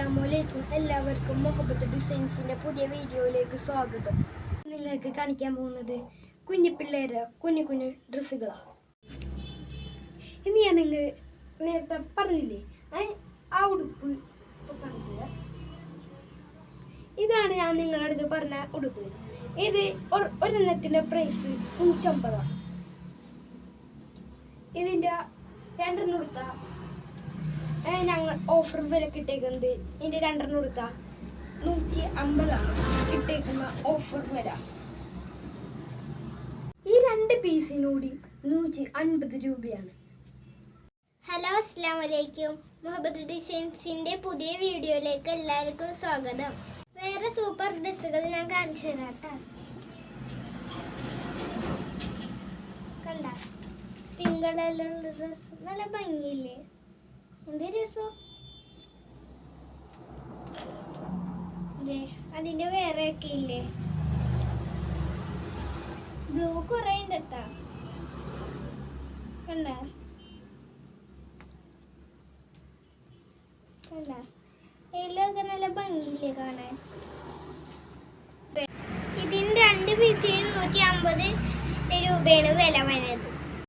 അസ്സലാമലൈക്കും. എല്ലാവർക്കും മുഹബത്ത് ഡിസൈൻസിൻ്റെ പുതിയ വീഡിയോയിലേക്ക് സ്വാഗതം. നിങ്ങൾക്ക് കാണിക്കാൻ പോകുന്നത് കുഞ്ഞു പിള്ളേരെ കുഞ്ഞു ഡ്രസ്സുകളാണ്. ഇന്ന് ഞാൻ നിങ്ങൾ നേരത്തെ പറഞ്ഞില്ലേ ആ ഉടുപ്പ് ഇപ്പോൾ കാണിച്ചത്. ഇതാണ് ഞാൻ നിങ്ങളുടെ അടുത്ത് പറഞ്ഞ ഉടുപ്പ്. ഇത് ഒരെണ്ണത്തിൻ്റെ പ്രൈസ് 150. ഇതിൻ്റെ രണ്ടെണ്ണം കൊടുത്താൽ ഞങ്ങൾ ഓഫർ വിലക്ക് ഇട്ടേക്കുന്നത്. ഇതിൻ്റെ രണ്ടെണ്ണം കൊടുത്താൽ 150 ഇട്ടേക്കുന്ന ഓഫർ വില. ഈ 2 പീസിനൂടി 150 രൂപയാണ്. ഹലോ, അസ്സലാമു അലൈക്കും. മുഹബത്ത് ഡിസൈൻസിൻ്റെ പുതിയ വീഡിയോയിലേക്ക് എല്ലാവർക്കും സ്വാഗതം. വേറെ സൂപ്പർ ഡ്രസ്സുകൾ ഞാൻ കാണിച്ചു തരാം കേട്ടോ. കണ്ട പിങ്ക് കളറിലുള്ള ഡ്രസ്സ് നല്ല ഭംഗിയില്ലേ? എന്ത് രസം. അതിൻ്റെ വേറെ ഒക്കെ ഇല്ലേ? ബ്ലൂ കുറേ ഉണ്ട് കേട്ടോ. കണ്ട കണ്ട ഇതിലൊക്കെ നല്ല ഭംഗിയില്ലേ കാണാൻ? ഇതിന് 2 പീസിന് 150 രൂപയാണ് വില വരുന്നത്.